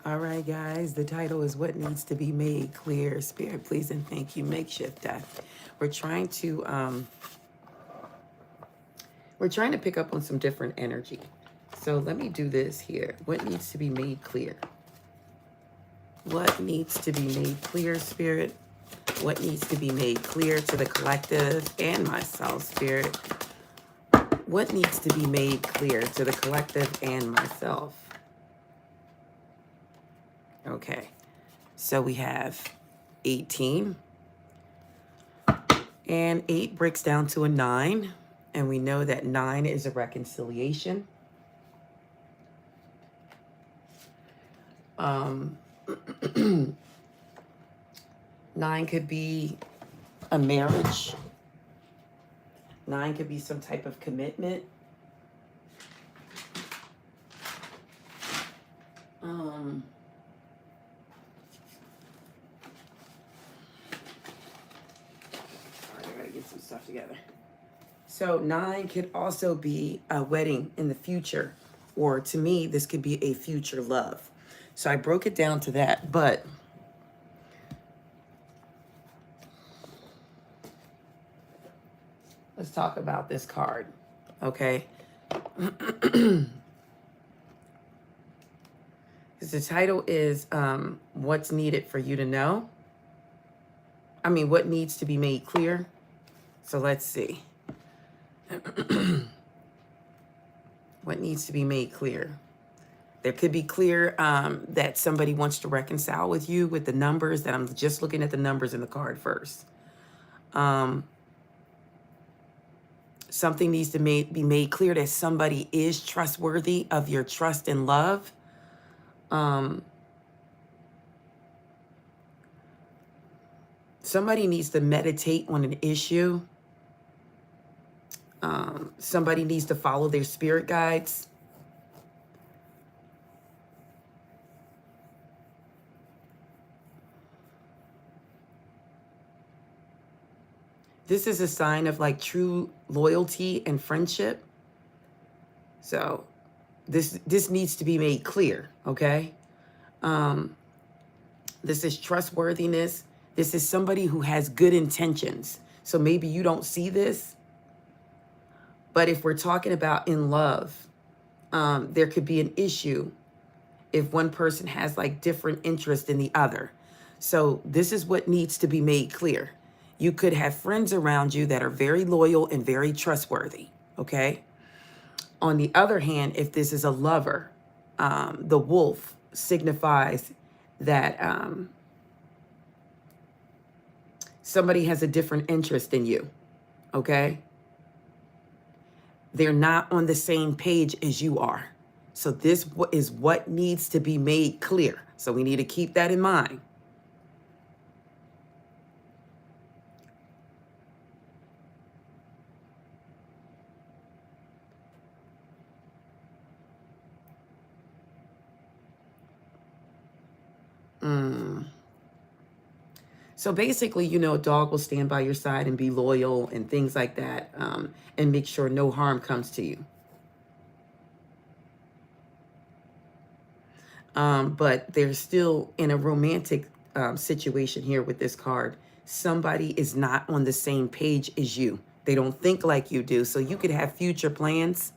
All right, guys, the title is What Needs to Be Made Clear. Spirit, please and thank you. Makeshift death. We're trying to pick up on some different energy. So let me do this here. What needs to be made clear? What needs to be made clear, Spirit? What needs to be made clear to the collective and myself, Spirit? What needs to be made clear to the collective and myself? Okay, so we have 18, and 8 breaks down to a 9, and we know that 9 is a reconciliation. 9 could be a marriage. 9 could be some type of commitment. I gotta get some stuff together. So 9 could also be a wedding in the future, or to me, this could be a future love. So I broke it down to that, but let's talk about this card, okay? The title is What's Needed for You to Know. I mean, what needs to be made clear. So let's see. What needs to be made clear? There could be clear that somebody wants to reconcile with you with the numbers, that I'm just looking at the numbers in the card first. Something needs to be made clear that somebody is trustworthy of your trust and love. Somebody needs to meditate on an issue. Somebody needs to follow their spirit guides. This is a sign of like true loyalty and friendship. So this needs to be made clear, okay? This is trustworthiness. This is somebody who has good intentions. So maybe you don't see this, but if we're talking about in love, there could be an issue if one person has like different interest than the other. So this is what needs to be made clear. You could have friends around you that are very loyal and very trustworthy, okay? On the other hand, if this is a lover, the wolf signifies that somebody has a different interest in you, okay? They're not on the same page as you are. So this is what needs to be made clear. So we need to keep that in mind. So basically, you know, a dog will stand by your side and be loyal and things like that, and make sure no harm comes to you. But they're still in a romantic situation here with this card. Somebody is not on the same page as you. They don't think like you do. So you could have future plans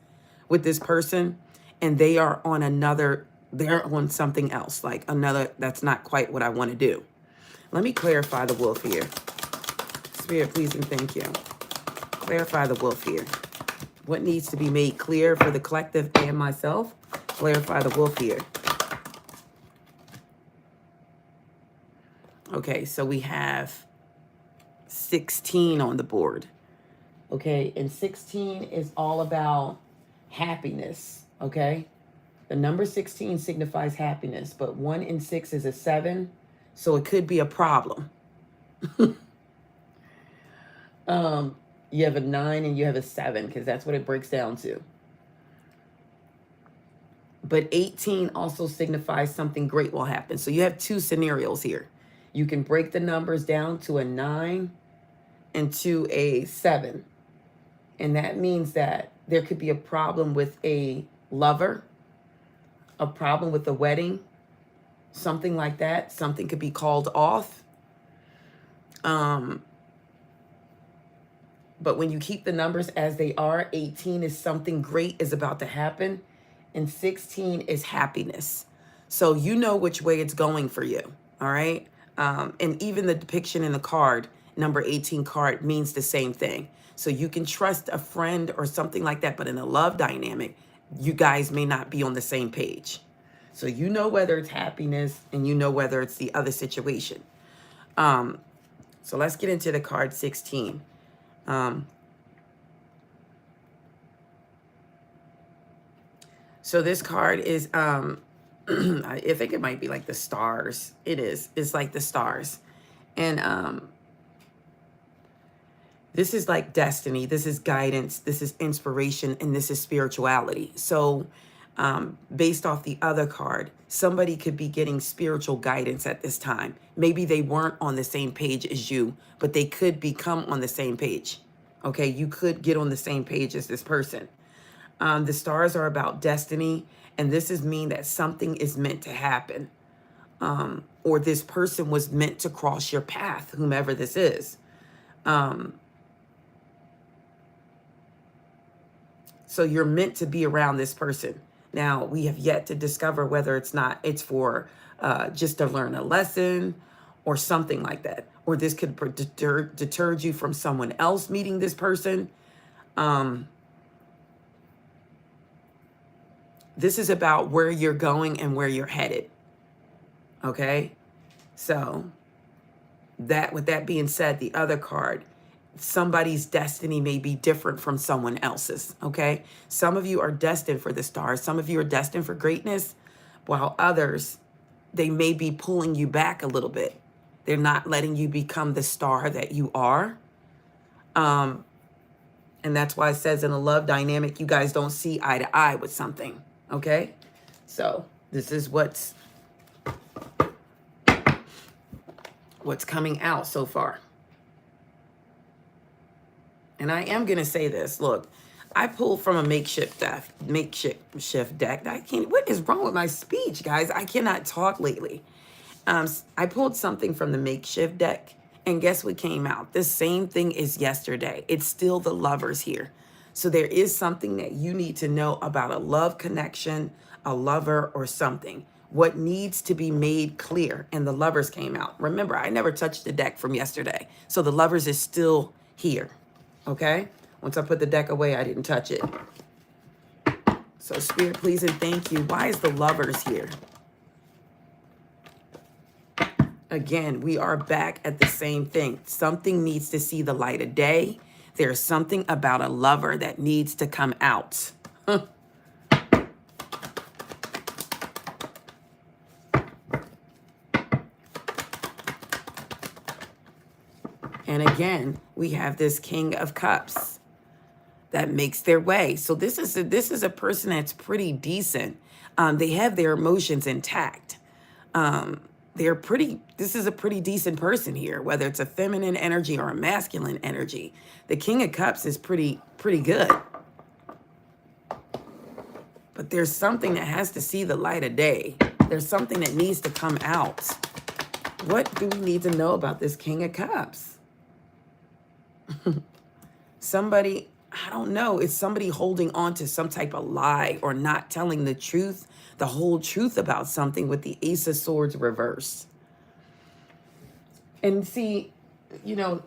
with this person, and they are on they're on something else, like another, that's not quite what I want to do. Let me clarify the wolf here. Spirit, please and thank you. Clarify the wolf here. What needs to be made clear for the collective and myself? Clarify the wolf here. Okay, so we have 16 on the board. Okay, and 16 is all about happiness, okay? The number 16 signifies happiness, but 1 and 6 is a 7, so it could be a problem. You have a 9 and you have a 7, because that's what it breaks down to. But 18 also signifies something great will happen. So you have 2 scenarios here. You can break the numbers down to a 9 and to a 7. And that means that there could be a problem with a lover, a problem with a wedding, something like that. Something could be called off. But when you keep the numbers as they are, 18 is something great is about to happen, and 16 is happiness. So you know which way it's going for you, all right? And even the depiction in the card, number 18 card, means the same thing. So you can trust a friend or something like that, but in a love dynamic, you guys may not be on the same page. So you know whether it's happiness and you know whether it's the other situation. So let's get into the card 16. So this card is, I think it might be like the stars. It is. It's like the stars. And this is like destiny. This is guidance. This is inspiration. And this is spirituality. So based off the other card, somebody could be getting spiritual guidance at this time. Maybe they weren't on the same page as you, but they could become on the same page. Okay, you could get on the same page as this person. The stars are about destiny, and this is mean that something is meant to happen. Or this person was meant to cross your path, whomever this is. So you're meant to be around this person. Now, we have yet to discover whether it's for just to learn a lesson or something like that. Or this could deter you from someone else meeting this person. This is about where you're going and where you're headed. Okay? So, with that being said, the other card, somebody's destiny may be different from someone else's, okay? Some of you are destined for the stars. Some of you are destined for greatness, while others, they may be pulling you back a little bit. They're not letting you become the star that you are. And that's why it says in a love dynamic, you guys don't see eye to eye with something, okay? So this is what's coming out so far. And I am going to say this. Look, I pulled from a makeshift deck. What is wrong with my speech, guys? I cannot talk lately. I pulled something from the makeshift deck, and guess what came out? The same thing as yesterday. It's still the lovers here. So there is something that you need to know about a love connection, a lover, or something. What needs to be made clear, and the lovers came out. Remember, I never touched the deck from yesterday. So the lovers is still here. Okay? Once I put the deck away, I didn't touch it. So Spirit, please and thank you. Why is the lovers here? Again, we are back at the same thing. Something needs to see the light of day. There's something about a lover that needs to come out. And again, we have this King of Cups that makes their way. So this is a person that's pretty decent. They have their emotions intact. This is a pretty decent person here, whether it's a feminine energy or a masculine energy. The King of Cups is pretty good. But there's something that has to see the light of day. There's something that needs to come out. What do we need to know about this King of Cups? Somebody, I don't know, it's somebody holding on to some type of lie or not telling the truth, the whole truth about something with the Ace of Swords reversed. And see, you know,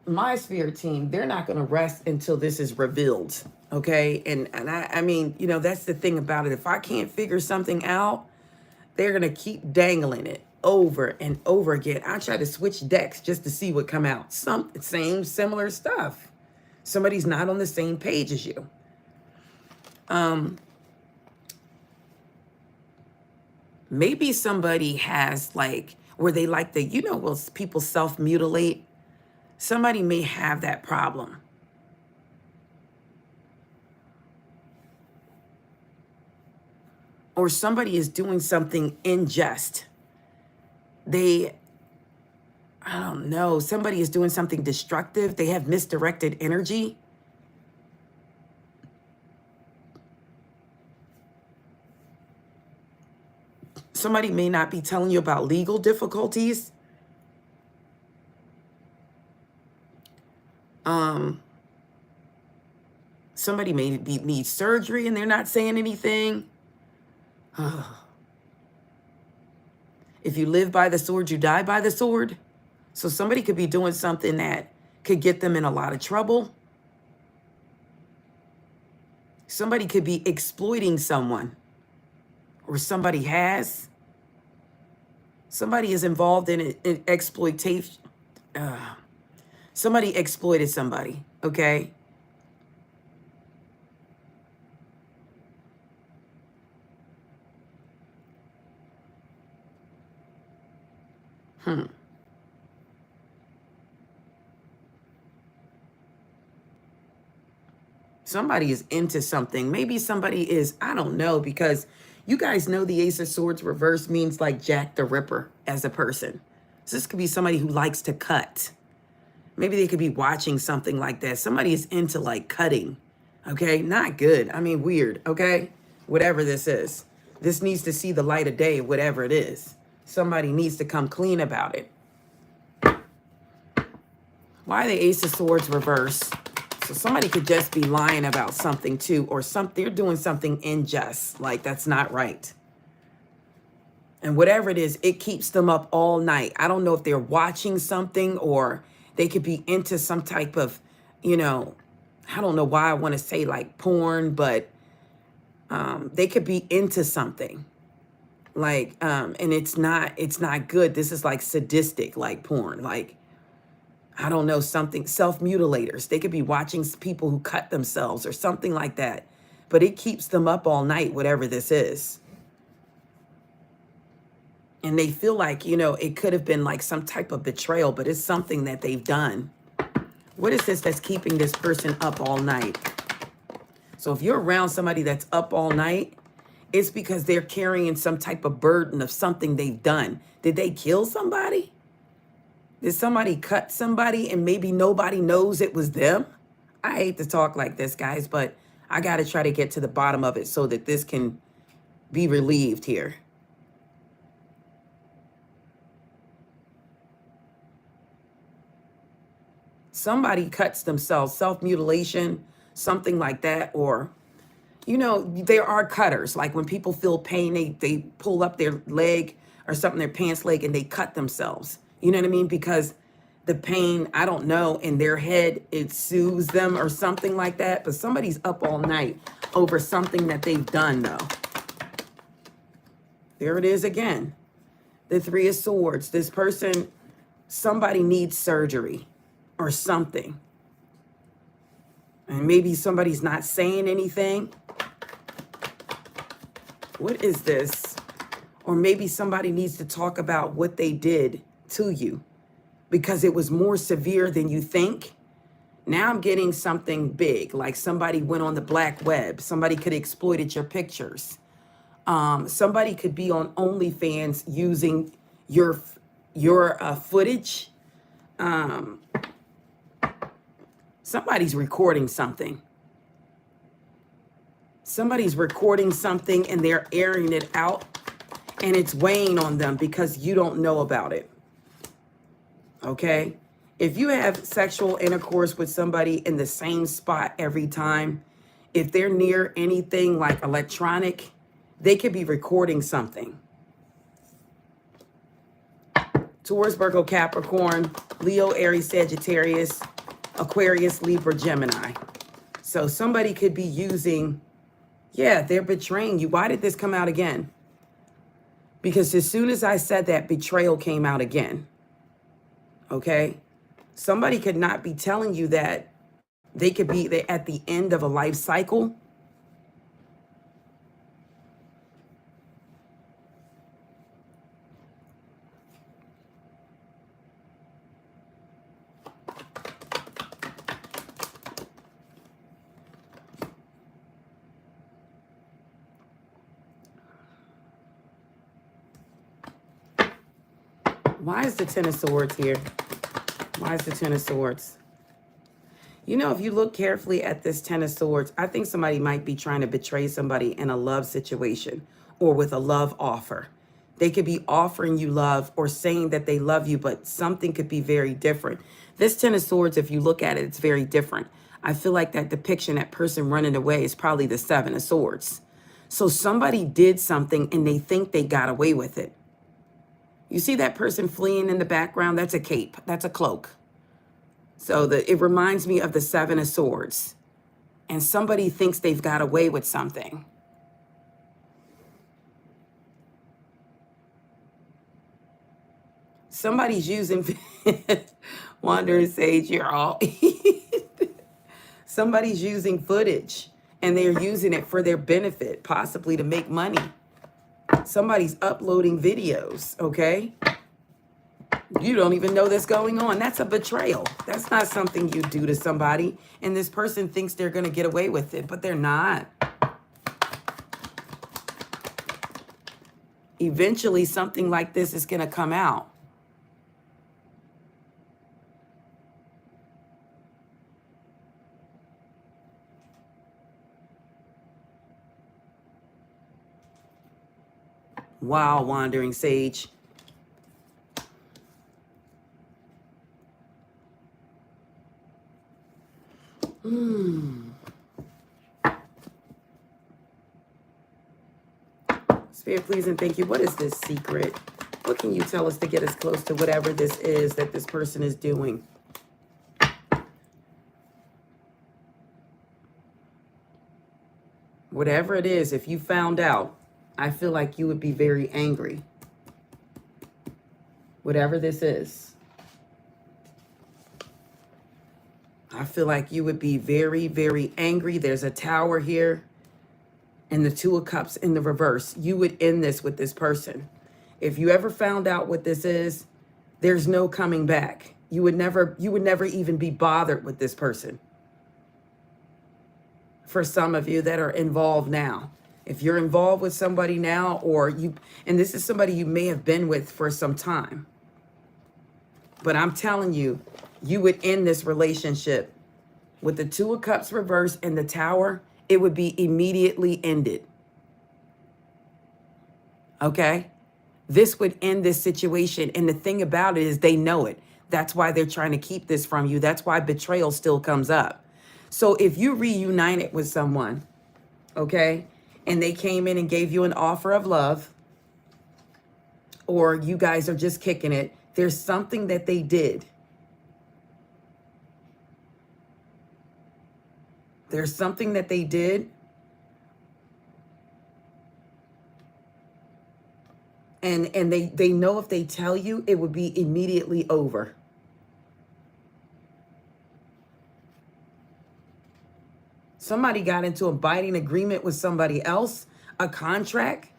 my spirit team, they're not going to rest until this is revealed, okay? And I mean, you know, that's the thing about it. If I can't figure something out, they're going to keep dangling it over and over again. I try to switch decks just to see what come out. Similar stuff. Somebody's not on the same page as you. Maybe somebody has like, where they like the, you know, will people self-mutilate? Somebody may have that problem. Or somebody is doing something unjust. I don't know, somebody is doing something destructive. They have misdirected energy. Somebody may not be telling you about legal difficulties. Somebody may need surgery and they're not saying anything. If you live by the sword, you die by the sword. So somebody could be doing something that could get them in a lot of trouble. Somebody could be exploiting someone, or somebody has. Somebody is involved in exploitation. Somebody exploited somebody, okay? Somebody is into something. Maybe somebody is, I don't know, because you guys know the Ace of Swords reverse means like Jack the Ripper as a person. So this could be somebody who likes to cut. Maybe they could be watching something like that. Somebody is into like cutting, okay? Not good. I mean, weird, okay? Whatever this is. This needs to see the light of day, whatever it is. Somebody needs to come clean about it. Why the Ace of Swords reverse? So somebody could just be lying about something too, or they're doing something unjust, like that's not right. And whatever it is, it keeps them up all night. I don't know if they're watching something, or they could be into some type of, you know, I don't know why I want to say like porn, but they could be into something like, and it's not good. This is like sadistic, like porn, like, I don't know, something, self-mutilators. They could be watching people who cut themselves or something like that. But it keeps them up all night, whatever this is. And they feel like, you know, it could have been like some type of betrayal, but it's something that they've done. What is this that's keeping this person up all night? So if you're around somebody that's up all night, it's because they're carrying some type of burden of something they've done. Did they kill somebody? Did somebody cut somebody and maybe nobody knows it was them? I hate to talk like this, guys, but I got to try to get to the bottom of it so that this can be relieved here. Somebody cuts themselves, self-mutilation, something like that. Or, you know, there are cutters. Like when people feel pain, they pull up their leg or something, their pants leg, and they cut themselves. You know what I mean? Because the pain, I don't know, in their head, it soothes them or something like that. But somebody's up all night over something that they've done, though. There it is again. The Three of Swords. This person, somebody needs surgery or something. And maybe somebody's not saying anything. What is this? Or maybe somebody needs to talk about what they did to you because it was more severe than you think. Now I'm getting something big, like somebody went on the black web. Somebody could have exploited your pictures. Somebody could be on OnlyFans using your footage. Somebody's recording something. Somebody's recording something and they're airing it out, and it's weighing on them because you don't know about it. Okay? If you have sexual intercourse with somebody in the same spot every time, if they're near anything like electronic, they could be recording something. Taurus, Virgo, Capricorn, Leo, Aries, Sagittarius, Aquarius, Libra, Gemini. So somebody could be using, yeah, they're betraying you. Why did this come out again? Because as soon as I said that, betrayal came out again. Okay? Somebody could not be telling you that they could be at the end of a life cycle. Why is the Ten of Swords here? Why is the Ten of Swords? You know, if you look carefully at this Ten of Swords, I think somebody might be trying to betray somebody in a love situation or with a love offer. They could be offering you love or saying that they love you, but something could be very different. This Ten of Swords, if you look at it, it's very different. I feel like that depiction, that person running away, is probably the Seven of Swords. So somebody did something and they think they got away with it. You see that person fleeing in the background? That's a cape. That's a cloak. So it reminds me of the Seven of Swords. And somebody thinks they've got away with something. Somebody's using Wandering Sage, you're all somebody's using footage and they're using it for their benefit, possibly to make money. Somebody's uploading videos, okay? You don't even know that's going on. That's a betrayal. That's not something you do to somebody. And this person thinks they're going to get away with it, but they're not. Eventually, something like this is going to come out. Wow, Wandering Sage. Spirit, please and thank you. What is this secret? What can you tell us to get us close to whatever this is that this person is doing? Whatever it is, if you found out, I feel like you would be very angry. Whatever this is. I feel like you would be very, very angry. There's a Tower here and the Two of Cups in the reverse. You would end this with this person. If you ever found out what this is, there's no coming back. You would never even be bothered with this person. For some of you that are involved now. If you're involved with somebody now, and this is somebody you may have been with for some time. But I'm telling you, you would end this relationship with the Two of Cups reverse and the Tower. It would be immediately ended. Okay? This would end this situation. And the thing about it is they know it. That's why they're trying to keep this from you. That's why betrayal still comes up. So if you reunited with someone, okay, and they came in and gave you an offer of love, or you guys are just kicking it, there's something that they did. There's something that they did. And they know if they tell you, it would be immediately over. Somebody got into a binding agreement with somebody else, a contract.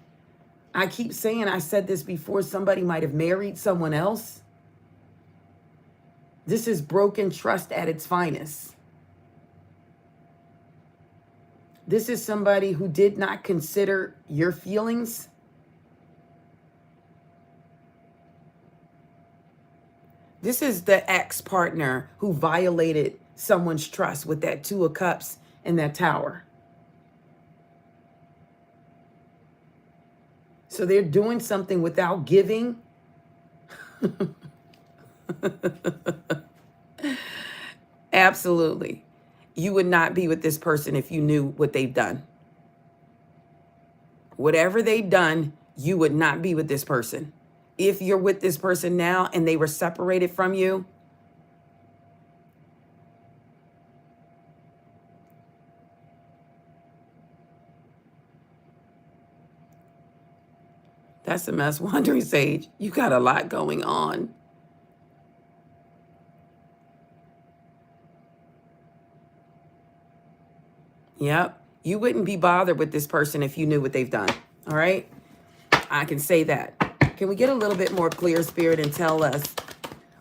I keep saying, I said this before, somebody might have married someone else. This is broken trust at its finest. This is somebody who did not consider your feelings. This is the ex-partner who violated someone's trust with that Two of Cups and that Tower. So they're doing something without giving. Absolutely. You would not be with this person if you knew what they've done. Whatever they've done, you would not be with this person. If you're with this person now and they were separated from you, that's a mess. Wandering Sage, you got a lot going on. Yep. You wouldn't be bothered with this person if you knew what they've done. All right. I can say that. Can we get a little bit more clear, Spirit, and tell us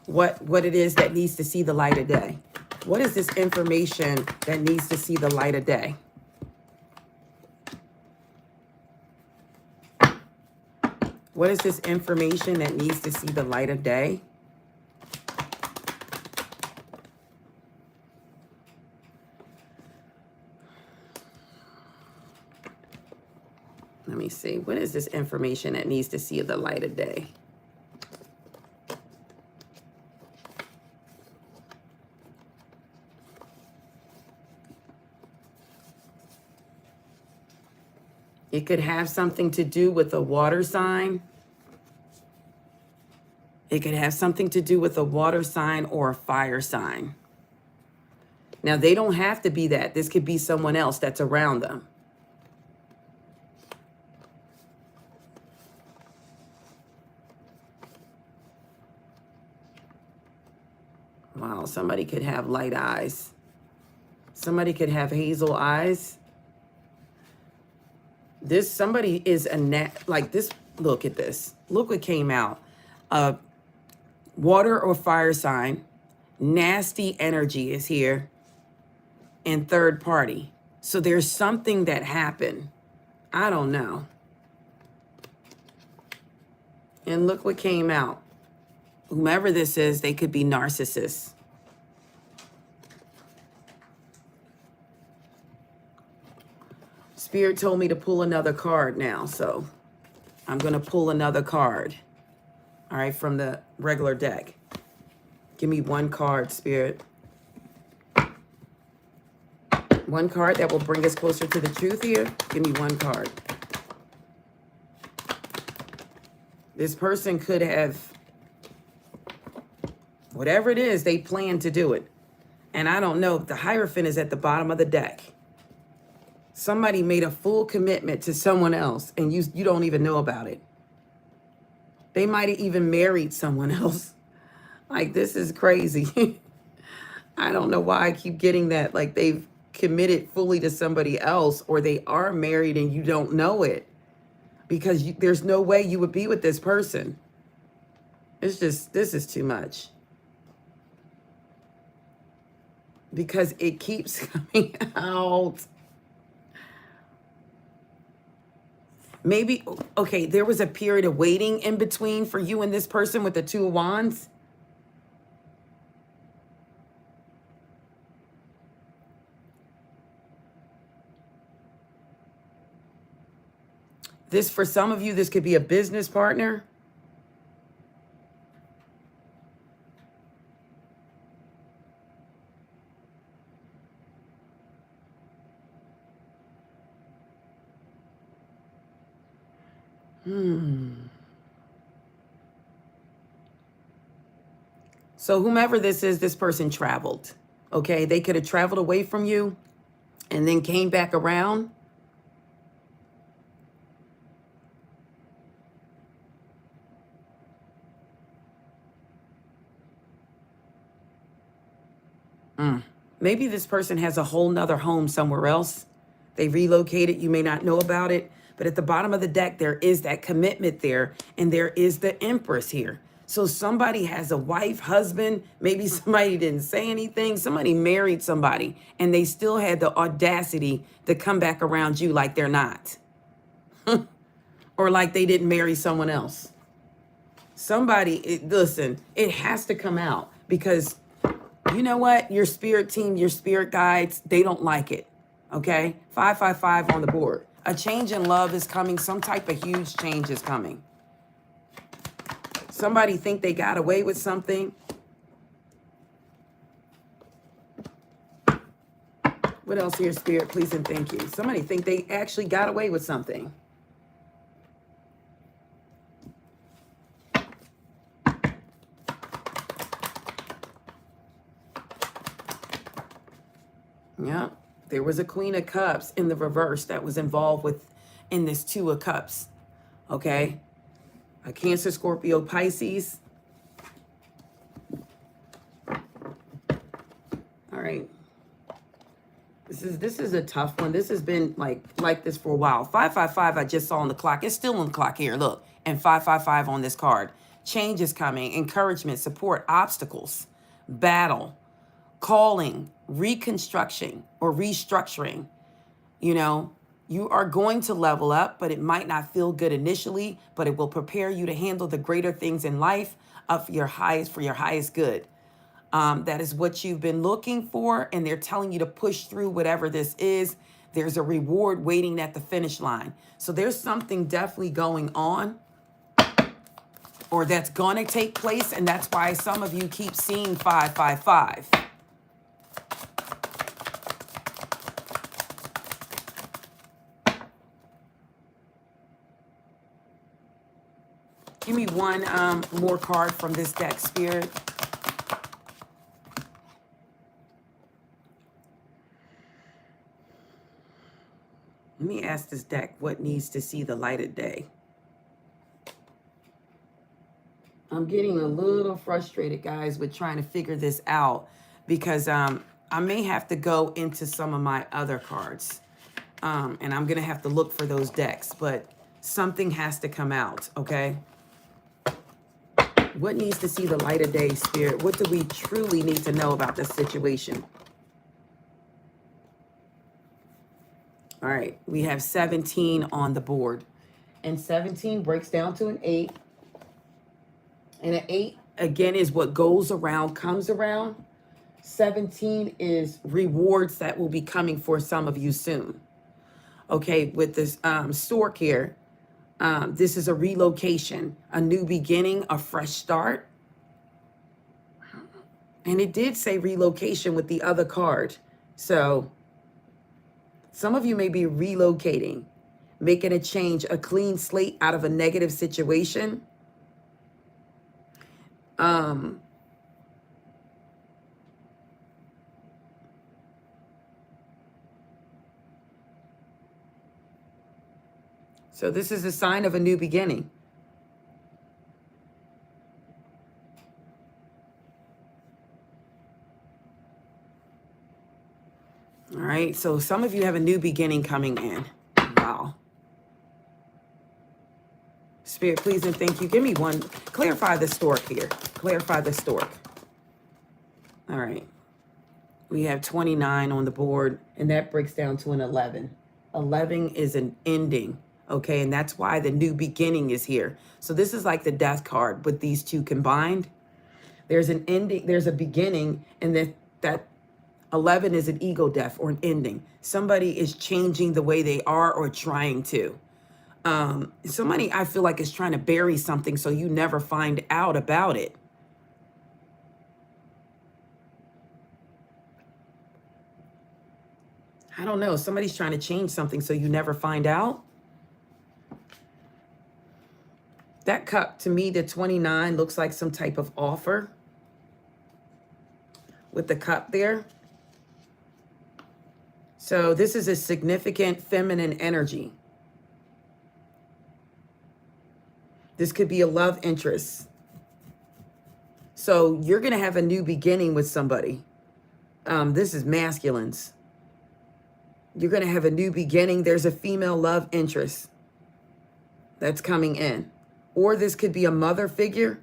what it is that needs to see the light of day? What is this information that needs to see the light of day? What is this information that needs to see the light of day? Let me see. see. What is this information that needs to see the light of day? It could have something to do with a water sign. It could have something to do with a water sign or a fire sign. Now, they don't have to be that. This could be someone else that's around them. Wow, somebody could have light eyes. Somebody could have hazel eyes. This, somebody is like this. Look at this. Look what came out. Water or fire sign. Nasty energy is here. And third party. So there's something that happened. I don't know. And look what came out. Whomever this is, they could be narcissists. Spirit told me to pull another card now, so I'm going to pull another card. All right, from the regular deck. Give me one card, Spirit. One card that will bring us closer to the truth here. Give me one card. This person could have, whatever it is, they plan to do it. And I don't know, the Hierophant is at the bottom of the deck. Somebody made a full commitment to someone else and you don't even know about it. They might have even married someone else. Like, this is crazy. I don't know why I keep getting that. Like, they've committed fully to somebody else, or they are married and you don't know it. Because there's no way you would be with this person. It's just, this is too much. Because it keeps coming out. Maybe, okay, there was a period of waiting in between for you and this person with the Two of Wands. This, for some of you, this could be a business partner. So whomever this is, this person traveled. Okay, they could have traveled away from you and then came back around. Maybe this person has a whole nother home somewhere else. They relocated. You may not know about it. But at the bottom of the deck, there is that commitment there. And there is the Empress here. So somebody has a wife, husband. Maybe somebody didn't say anything. Somebody married somebody. And they still had the audacity to come back around you like they're not. Or like they didn't marry someone else. Somebody, listen, it has to come out. Because you know what? Your spirit team, your spirit guides, they don't like it. Okay? 555 on the board. A change in love is coming. Some type of huge change is coming. Somebody think they got away with something. What else here, Spirit? Please and thank you. Somebody think they actually got away with something. Yeah, there was a Queen of Cups in the reverse that was involved in this Two of Cups. Okay, a Cancer, Scorpio, Pisces. All right, this is a tough one. This has been like this for a while. 555 I just saw on the clock. It's still on the clock here. Look, and 555 on this card. Change is coming. Encouragement, support, obstacles, battle, calling, reconstruction or restructuring. You know, you are going to level up, but it might not feel good initially, but it will prepare you to handle the greater things in life for your highest good. That is what you've been looking for, and they're telling you to push through whatever this is. There's a reward waiting at the finish line. So there's something definitely going on, or that's going to take place. And that's why some of you keep seeing 555. Give me one more card from this deck, Spirit. Let me ask this deck what needs to see the light of day. I'm getting a little frustrated, guys, with trying to figure this out because I may have to go into some of my other cards. And I'm going to have to look for those decks, but something has to come out, okay? What needs to see the light of day, Spirit? What do we truly need to know about this situation? All right, we have 17 on the board. And 17 breaks down to an 8. And an 8, again, is what goes around, comes around. 17 is rewards that will be coming for some of you soon. Okay, with this stork here, this is a relocation, a new beginning, a fresh start. And it did say relocation with the other card. So some of you may be relocating, making a change, a clean slate out of a negative situation. So this is a sign of a new beginning. All right, so some of you have a new beginning coming in. Wow. Spirit, please and thank you. Give me one. Clarify the stork here. Clarify the stork. All right. We have 29 on the board, and that breaks down to an 11. 11 is an ending, okay? And that's why the new beginning is here. So this is like the death card with these two combined. There's an ending, there's a beginning, and that 11 is an ego death or an ending. Somebody is changing the way they are or trying to. Somebody, I feel like, is trying to bury something so you never find out about it. I don't know. Somebody's trying to change something so you never find out. That cup, to me, the 29 looks like some type of offer with the cup there. So this is a significant feminine energy. This could be a love interest. So you're going to have a new beginning with somebody. This is masculines. You're going to have a new beginning. There's a female love interest that's coming in. Or this could be a mother figure.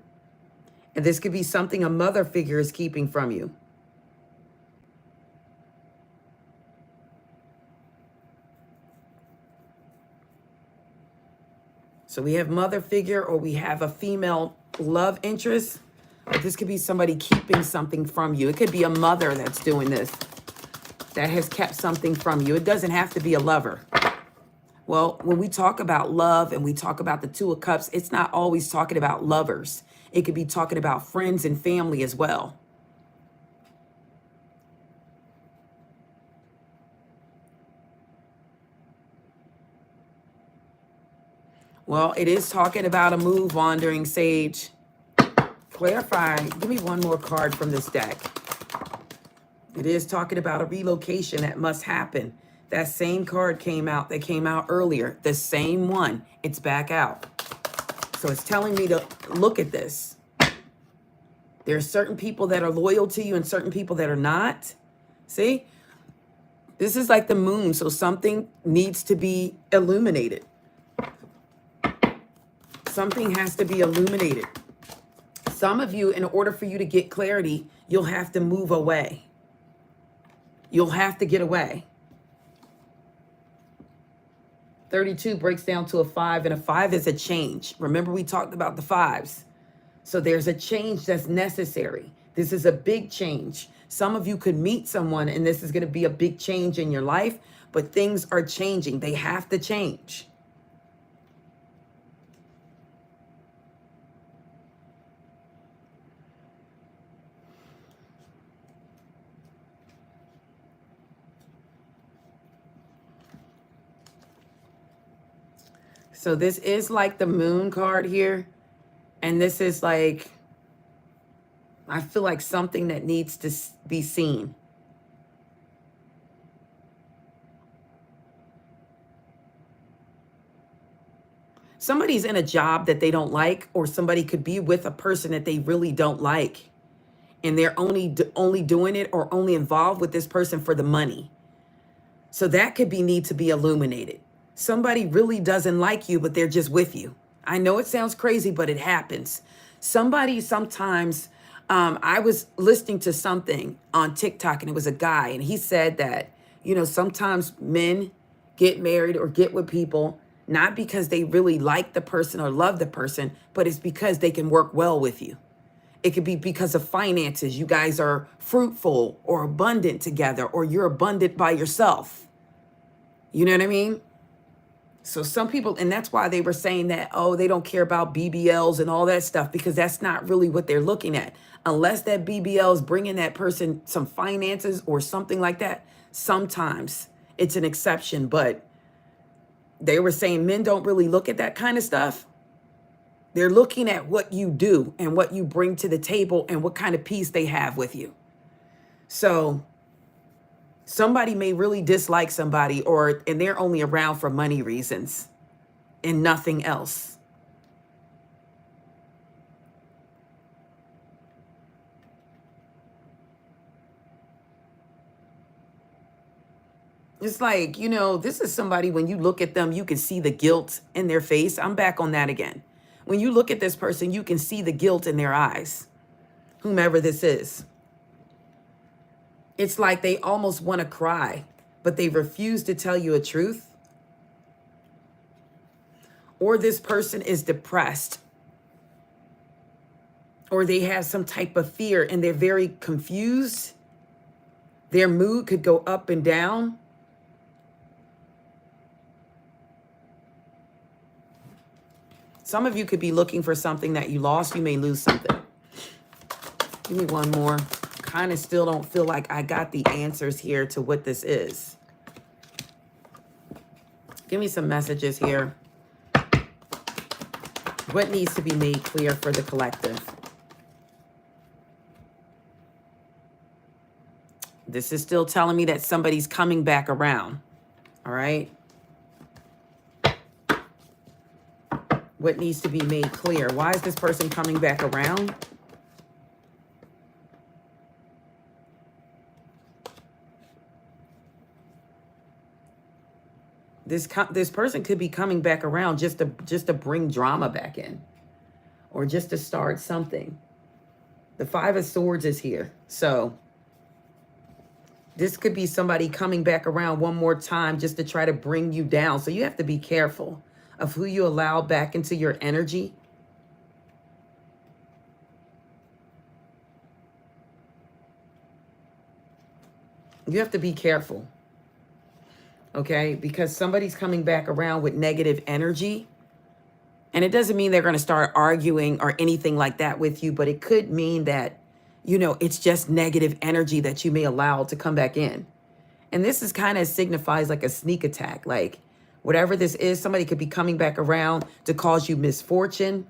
And this could be something a mother figure is keeping from you. So we have mother figure, or we have a female love interest. But this could be somebody keeping something from you. It could be a mother that's doing this, that has kept something from you. It doesn't have to be a lover. Well, when we talk about love and we talk about the Two of Cups, it's not always talking about lovers. It could be talking about friends and family as well. Well, it is talking about a move, Wandering Sage. Clarify. Give me one more card from this deck. It is talking about a relocation that must happen. That same card came out that came out earlier. The same one. It's back out. So it's telling me to look at this. There are certain people that are loyal to you and certain people that are not. See? This is like the moon. So something needs to be illuminated. Something has to be illuminated. Some of you, in order for you to get clarity, you'll have to move away. You'll have to get away. 32 breaks down to a 5, and a 5 is a change. Remember, we talked about the 5s. So there's a change that's necessary. This is a big change. Some of you could meet someone, and this is going to be a big change in your life, but things are changing. They have to change. So this is like the moon card here. And this is like, I feel like something that needs to be seen. Somebody's in a job that they don't like, or somebody could be with a person that they really don't like. And they're only doing it or only involved with this person for the money. So that could need to be illuminated. Somebody really doesn't like you, but they're just with you. I know it sounds crazy, but it happens. Somebody sometimes, I was listening to something on TikTok and it was a guy and he said that, you know, sometimes men get married or get with people, not because they really like the person or love the person, but it's because they can work well with you. It could be because of finances. You guys are fruitful or abundant together, or you're abundant by yourself. You know what I mean? So some people, and that's why they were saying that, oh, they don't care about BBLs and all that stuff, because that's not really what they're looking at. Unless that BBL is bringing that person some finances or something like that, sometimes it's an exception. But they were saying men don't really look at that kind of stuff. They're looking at what you do and what you bring to the table and what kind of peace they have with you. So somebody may really dislike somebody, and they're only around for money reasons and nothing else. It's like, you know, this is somebody, when you look at them, you can see the guilt in their face. I'm back on that again. When you look at this person, you can see the guilt in their eyes, whomever this is. It's like they almost want to cry, but they refuse to tell you a truth. Or this person is depressed, or they have some type of fear and they're very confused. Their mood could go up and down. Some of you could be looking for something that you lost. You may lose something. Give me one more. Kind of still don't feel like I got the answers here to what this is. Give me some messages here. What needs to be made clear for the collective? This is still telling me that somebody's coming back around. All right. What needs to be made clear? Why is this person coming back around? This person could be coming back around just to bring drama back in, or just to start something. The Five of Swords is here. So this could be somebody coming back around one more time just to try to bring you down. So you have to be careful of who you allow back into your energy. You have to be careful. Okay? Because somebody's coming back around with negative energy. And it doesn't mean they're going to start arguing or anything like that with you, but it could mean that, you know, it's just negative energy that you may allow to come back in. And this is kind of signifies like a sneak attack. Like whatever this is, somebody could be coming back around to cause you misfortune.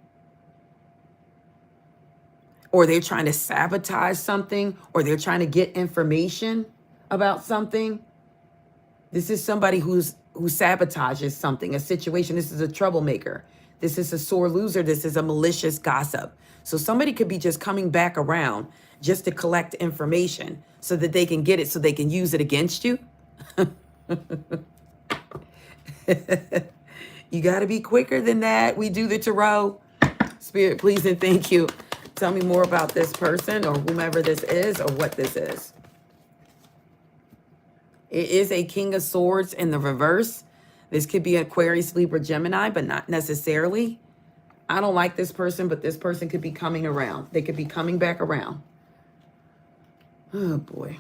Or they're trying to sabotage something, or they're trying to get information about something. This is somebody who sabotages something, a situation. This is a troublemaker. This is a sore loser. This is a malicious gossip. So somebody could be just coming back around just to collect information so that they can get it, so they can use it against you. You got to be quicker than that. We do the tarot. Spirit, please and thank you. Tell me more about this person or whomever this is or what this is. It is a King of Swords in the reverse. This could be Aquarius, Libra, Gemini, but not necessarily. I don't like this person, but this person could be coming around. They could be coming back around. Oh, boy.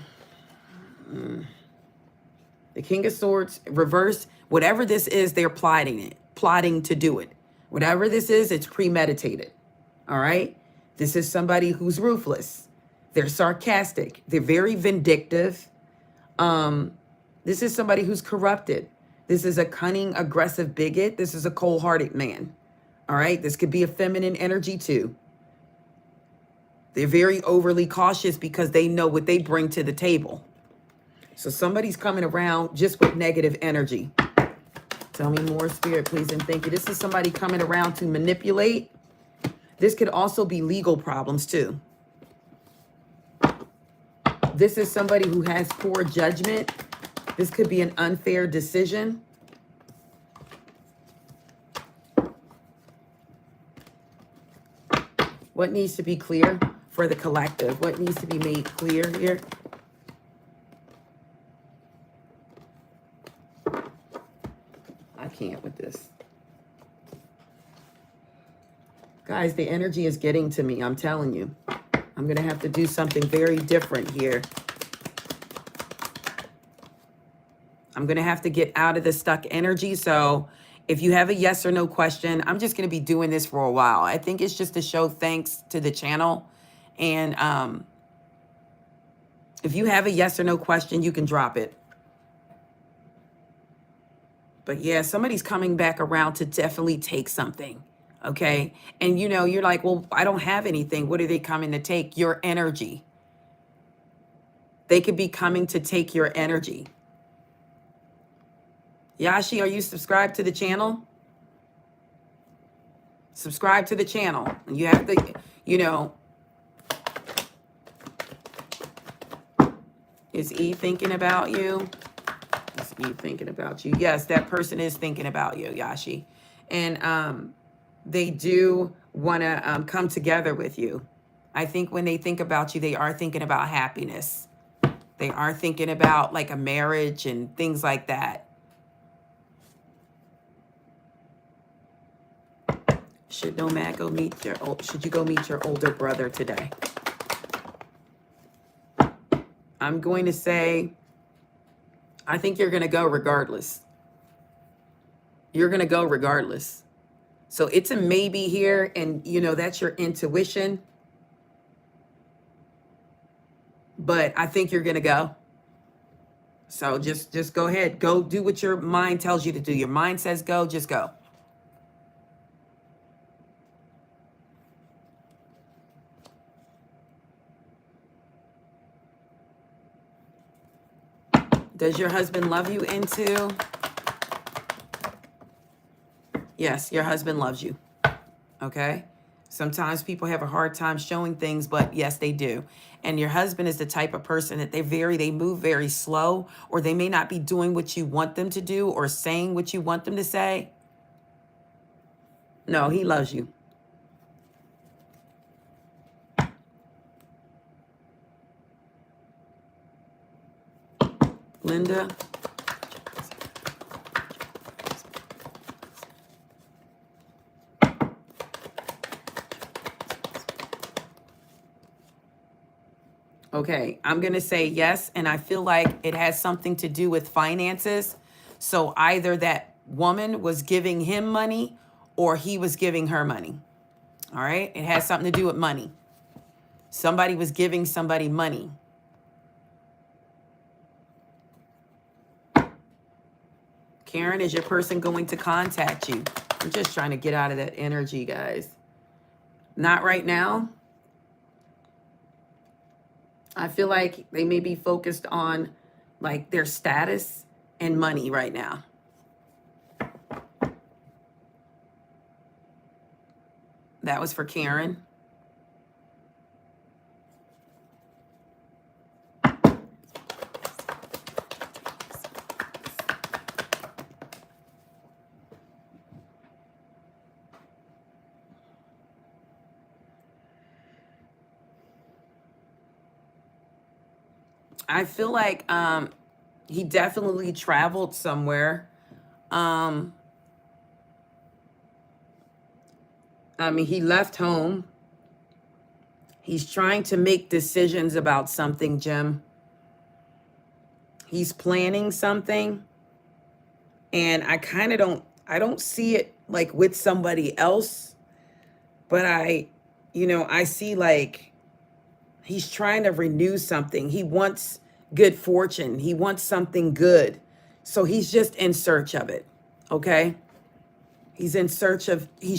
The King of Swords, reverse, whatever this is, they're plotting to do it. Whatever this is, it's premeditated. All right? This is somebody who's ruthless. They're sarcastic. They're very vindictive. This is somebody who's corrupted. This is a cunning, aggressive bigot. This is a cold-hearted man. All right? This could be a feminine energy too. They're very overly cautious because they know what they bring to the table. So somebody's coming around just with negative energy. Tell me more, Spirit, please, and thank you. This is somebody coming around to manipulate. This could also be legal problems too. This is somebody who has poor judgment. This could be an unfair decision. What needs to be clear for the collective? What needs to be made clear here? I can't with this. Guys, the energy is getting to me. I'm telling you. I'm going to have to do something very different here. I'm going to have to get out of the stuck energy. So if you have a yes or no question, I'm just going to be doing this for a while. I think it's just to show thanks to the channel. And if you have a yes or no question, you can drop it. But yeah, somebody's coming back around to definitely take something. Okay. And you know, you're like, well, I don't have anything. What are they coming to take? Your energy. They could be coming to take your energy. Yashi, are you subscribed to the channel? Subscribe to the channel. You have to, you know. Is E thinking about you? Is E thinking about you? Yes, that person is thinking about you, Yashi. And they do want to come together with you. I think when they think about you, they are thinking about happiness. They are thinking about like a marriage and things like that. Should Nomad go meet your should you go meet your older brother today? I'm going to say, I think you're going to go regardless. You're going to go regardless. So it's a maybe here, and you know, that's your intuition. But I think you're going to go. So just go ahead. Go do what your mind tells you to do. Your mind says go, just go. Does your husband love you into? Yes, your husband loves you. Okay? Sometimes people have a hard time showing things, but yes, they do. And your husband is the type of person that they move very slow, or they may not be doing what you want them to do or saying what you want them to say. No, he loves you. Linda. Okay, I'm going to say yes, and I feel like it has something to do with finances. So either that woman was giving him money or he was giving her money. All right? It has something to do with money. Somebody was giving somebody money. Karen, is your person going to contact you? I'm just trying to get out of that energy, guys. Not right now. I feel like they may be focused on like their status and money right now. That was for Karen. I feel like he definitely traveled somewhere. I mean, he left home. He's trying to make decisions about something, Jim. He's planning something, and I don't see it like with somebody else, but I see like he's trying to renew something. He wants good fortune. He wants something good. So he's just in search of it. Okay? He's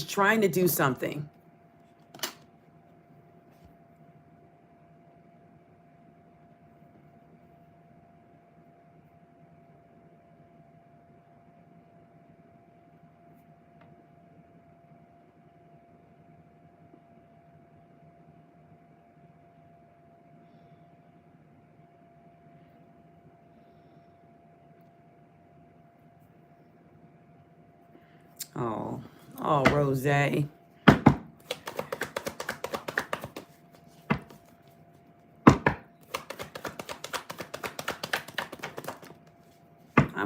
trying to do something. Oh, Rose. I'm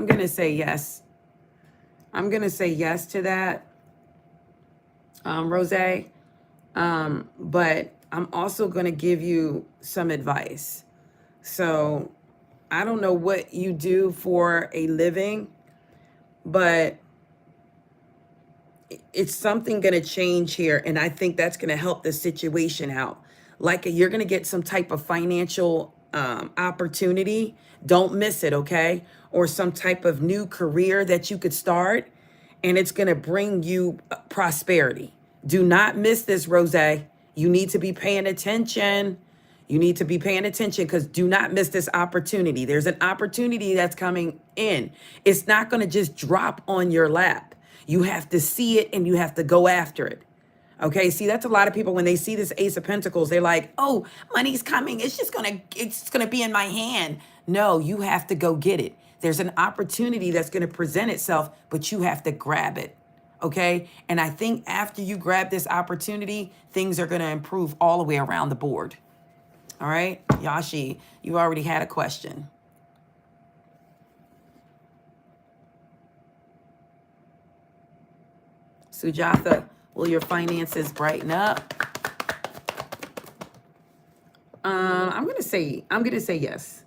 going to say yes. I'm going to say yes to that, Rose. But I'm also going to give you some advice. So I don't know what you do for a living, but it's something going to change here. And I think that's going to help the situation out. Like you're going to get some type of financial opportunity. Don't miss it, okay? Or some type of new career that you could start. And it's going to bring you prosperity. Do not miss this, Rose. You need to be paying attention. You need to be paying attention, because do not miss this opportunity. There's an opportunity that's coming in. It's not going to just drop on your lap. You have to see it and you have to go after it. Okay, see, that's a lot of people when they see this Ace of Pentacles, they're like, oh, money's coming. It's gonna be in my hand. No, you have to go get it. There's an opportunity that's gonna present itself, but you have to grab it. Okay, and I think after you grab this opportunity, things are gonna improve all the way around the board. All right, Yashi, you already had a question. Sujatha, will your finances brighten up? I'm gonna say yes.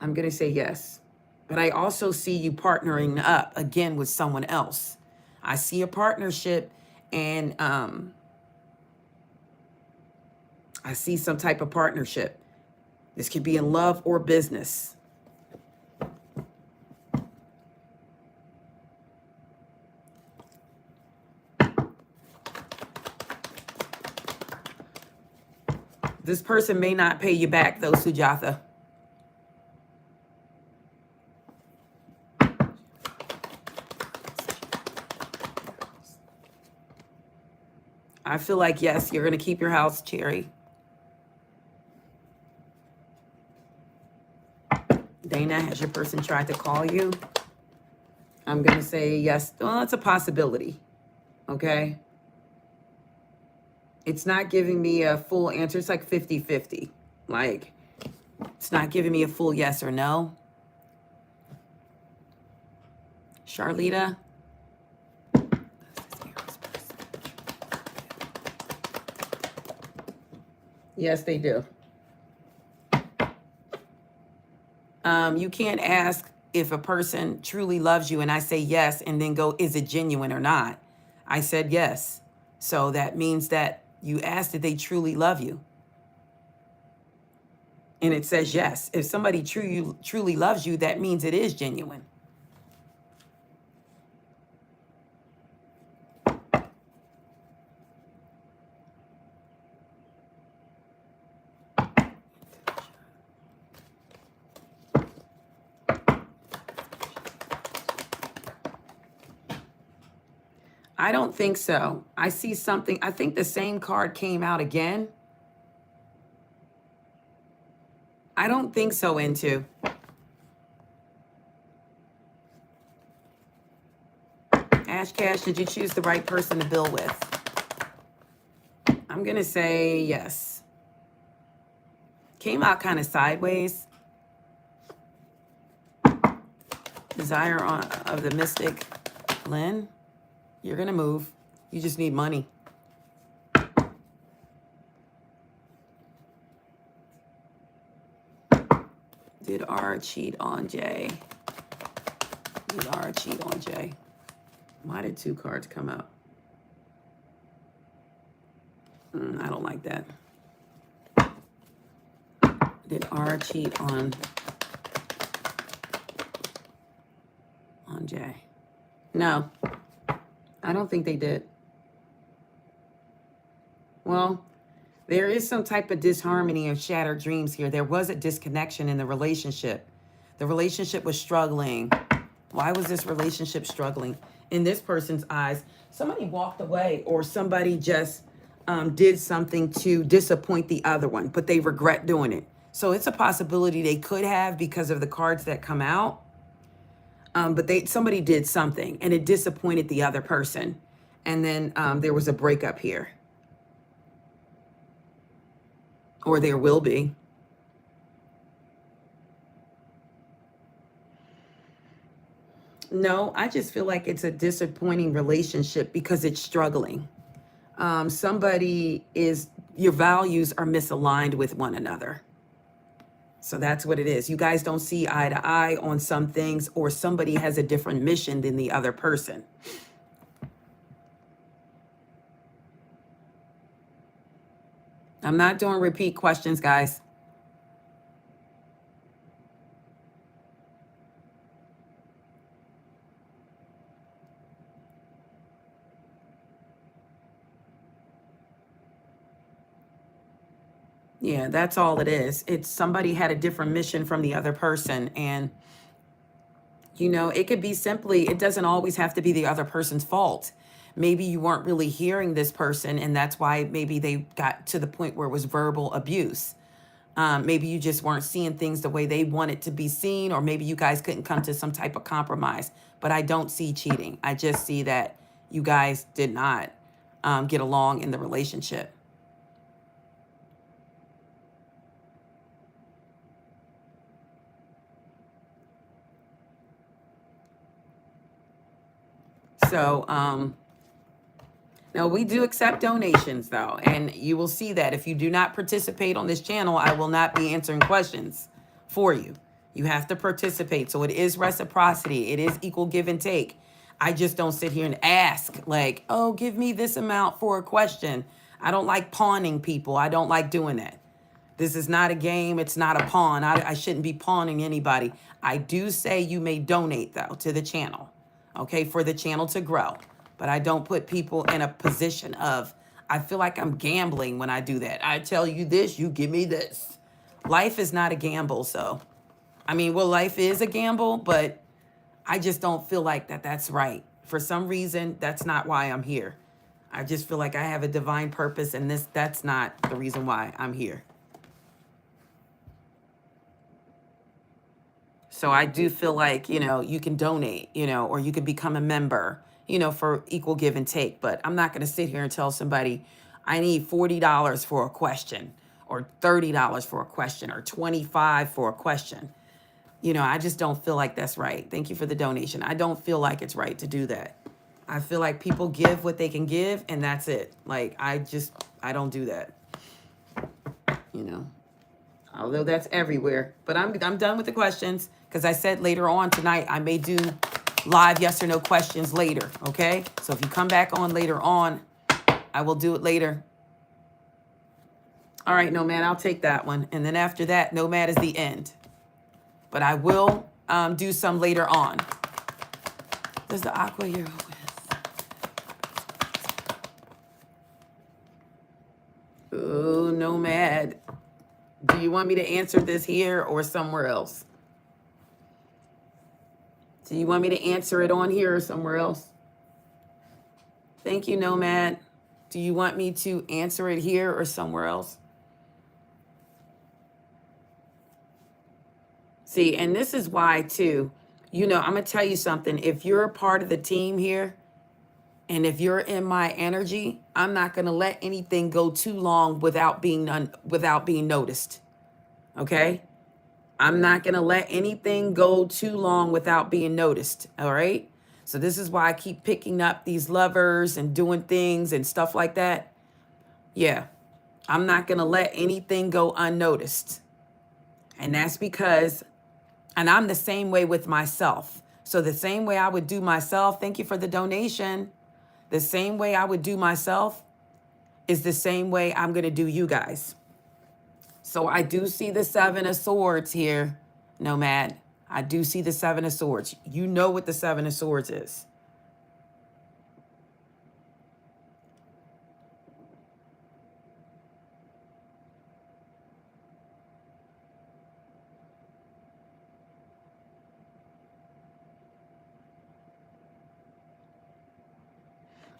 I'm gonna say yes. But I also see you partnering up again with someone else. I see a partnership, and I see some type of partnership. This could be in love or business. This person may not pay you back though, Sujatha. I feel like, yes, you're going to keep your house, Cherry. Dana, has your person tried to call you? I'm going to say yes. Well, it's a possibility. Okay. It's not giving me a full answer. It's like 50-50. Like, it's not giving me a full yes or no. Charlita. Yes, they do. You can't ask if a person truly loves you and I say yes and then go, is it genuine or not? I said yes. So that means that you asked if they truly love you. And it says yes. If somebody truly loves you, that means it is genuine. I don't think so. I see something. I think the same card came out again. I don't think so, Into. Ash Cash, did you choose the right person to build with? I'm going to say yes. Came out kind of sideways. Desire of the Mystic. Lynn, you're going to move. You just need money. Did R cheat on Jay? Did R cheat on Jay? Why did 2 cards come out? I don't like that. Did R cheat on Jay? No, I don't think they did. Well, there is some type of disharmony or shattered dreams here. There was a disconnection in the relationship. The relationship was struggling. Why was this relationship struggling? In this person's eyes, somebody walked away or somebody just did something to disappoint the other one, but they regret doing it. So it's a possibility they could have because of the cards that come out. But somebody did something and it disappointed the other person. And then there was a breakup here. Or there will be. No, I just feel like it's a disappointing relationship because it's struggling. Your values are misaligned with one another. So that's what it is. You guys don't see eye to eye on some things, or somebody has a different mission than the other person. I'm not doing repeat questions, guys. Yeah, that's all it is. It's somebody had a different mission from the other person. And, it could be simply, it doesn't always have to be the other person's fault. Maybe you weren't really hearing this person, and that's why maybe they got to the point where it was verbal abuse. Maybe you just weren't seeing things the way they wanted to be seen, or maybe you guys couldn't come to some type of compromise. But I don't see cheating. I just see that you guys did not get along in the relationship. So, now we do accept donations though, and you will see that if you do not participate on this channel, I will not be answering questions for you. You have to participate. So it is reciprocity. It is equal give and take. I just don't sit here and ask like, oh, give me this amount for a question. I don't like pawning people. I don't like doing that. This is not a game. It's not a pawn. I shouldn't be pawning anybody. I do say you may donate though to the channel, okay, for the channel to grow. But I don't put people in a position of, I feel like I'm gambling when I do that. I tell you this, you give me this. Life is not a gamble. So, life is a gamble, but I just don't feel like that's right. For some reason, that's not why I'm here. I just feel like I have a divine purpose, and that's not the reason why I'm here. So I do feel like, you can donate, or you could become a member, for equal give and take. But I'm not going to sit here and tell somebody I need $40 for a question, or $30 for a question, or $25 for a question. I just don't feel like that's right. Thank you for the donation. I don't feel like it's right to do that. I feel like people give what they can give, and that's it. Like, I don't do that. Although that's everywhere. But I'm done with the questions, because I said later on tonight I may do live yes or no questions later, okay? So if you come back on later on, I will do it later. All right, Nomad, I'll take that one. And then after that, Nomad is the end. But I will do some later on. Does the Aqua here with? Oh, Nomad. Do you want me to answer this here or somewhere else? Do you want me to answer it on here or somewhere else? Thank you, Nomad. Do you want me to answer it here or somewhere else? See, and this is why too, I'm going to tell you something. If you're a part of the team here, and if you're in my energy, I'm not going to let anything go too long without being noticed. Okay? I'm not going to let anything go too long without being noticed. All right? So this is why I keep picking up these lovers and doing things and stuff like that. Yeah. I'm not going to let anything go unnoticed. And that's because And I'm the same way with myself. So the same way I would do myself, thank you for the donation. The same way I would do myself is the same way I'm going to do you guys. So I do see the Seven of Swords here, Nomad. I do see the Seven of Swords. You know what the Seven of Swords is.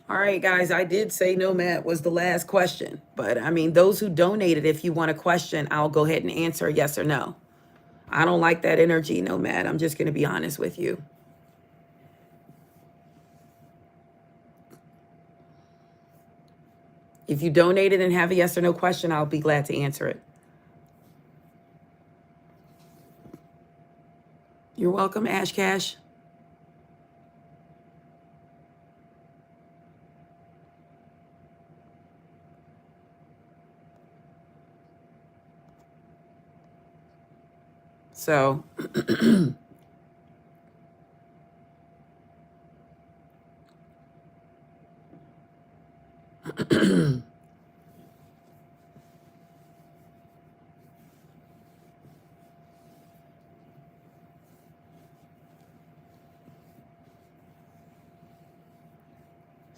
All right, guys, I did say Nomad was the last question. But, I mean, those who donated, if you want a question, I'll go ahead and answer yes or no. I don't like that energy, Nomad. I'm just going to be honest with you. If you donated and have a yes or no question, I'll be glad to answer it. You're welcome, Ash Cash. So,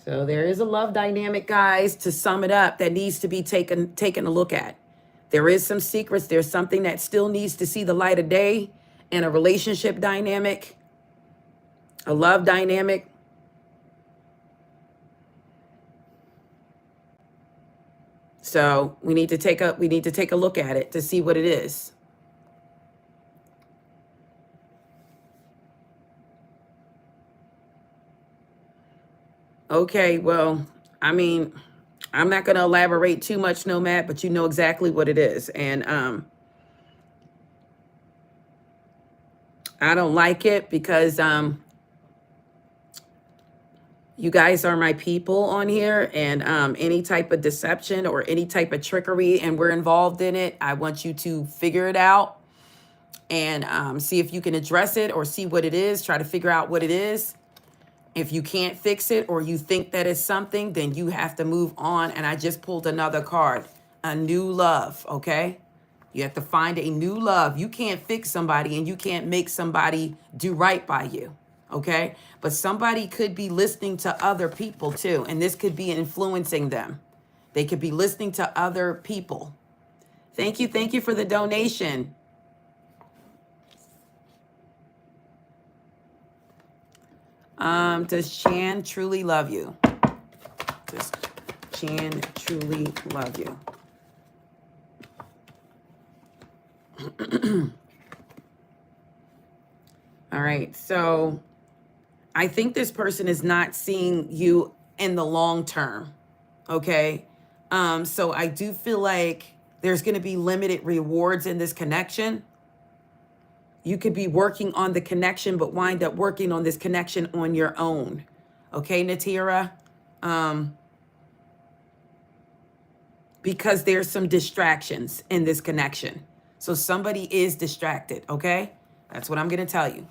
so there is a love dynamic, guys, to sum it up, that needs to be taken a look at. There is some secrets. There's something that still needs to see the light of day in a relationship dynamic, a love dynamic. So we need to take a look at it to see what it is. Okay, well, I mean, I'm not going to elaborate too much, Nomad, but you know exactly what it is. And I don't like it because you guys are my people on here, and any type of deception or any type of trickery, and we're involved in it, I want you to figure it out and see if you can address it or see what it is, try to figure out what it is. If you can't fix it or you think that it's something, then you have to move on. And I just pulled another card, a new love, okay? You have to find a new love. You can't fix somebody and you can't make somebody do right by you, okay? But somebody could be listening to other people too, and this could be influencing them. They could be listening to other people. Thank you for the donation. Does Chan truly love you? Does Chan truly love you? All right, so I think this person is not seeing you in the long term, okay? So I do feel like there's going to be limited rewards in this connection. You could be working on the connection, but wind up working on this connection on your own. Okay, Natira? Because there's some distractions in this connection. So somebody is distracted, okay? That's what I'm going to tell you.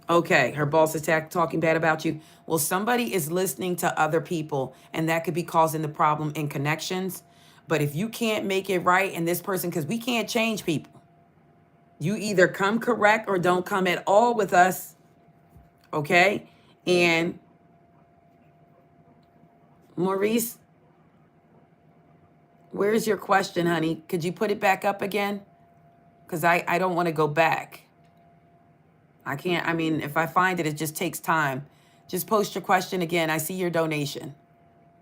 Okay, her boss is talking bad about you. Well, somebody is listening to other people, and that could be causing the problem in connections. But if you can't make it right, and this person, because we can't change people. You either come correct or don't come at all with us, okay? And Maurice, where's your question, honey? Could you put it back up again? Because I don't want to go back. I can't, I mean, if I find it, it just takes time. Just post your question again. I see your donation.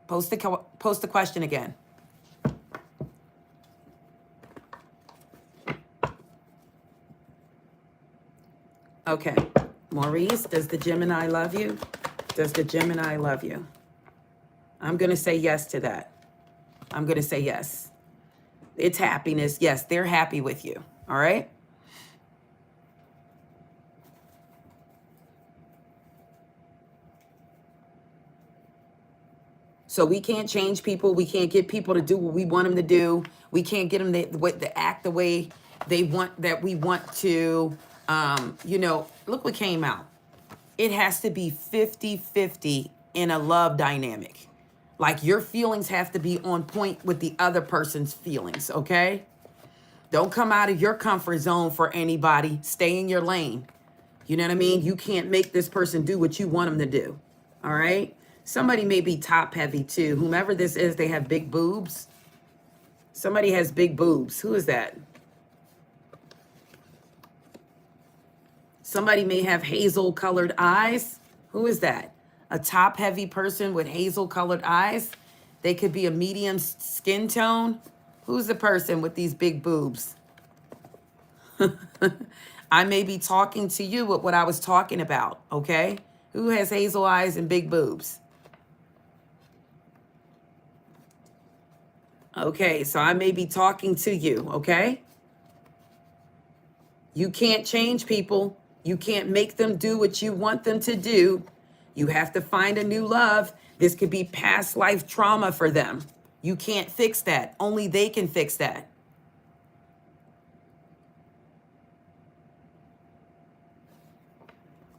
Post the question again. Okay. Maurice, does the Gemini love you? Does the Gemini love you? I'm going to say yes to that. I'm going to say yes. It's happiness. Yes, they're happy with you. All right? So we can't change people. We can't get people to do what we want them to do. We can't get them to act the way They want that we want to, you know, look what came out. It has to be 50-50 in a love dynamic. Like your feelings have to be on point with the other person's feelings, okay? Don't come out of your comfort zone for anybody. Stay in your lane. You know what I mean? You can't make this person do what you want them to do. All right? Somebody may be top heavy too. Whomever this is, they have big boobs. Somebody has big boobs. Who is that? Somebody may have hazel colored eyes. Who is that? A top heavy person with hazel colored eyes. They could be a medium skin tone. Who's the person with these big boobs? I may be talking to you with what I was talking about, okay? Who has hazel eyes and big boobs? Okay, so I may be talking to you, okay? You can't change people. You can't make them do what you want them to do. You have to find a new love. This could be past life trauma for them. You can't fix that. Only they can fix that.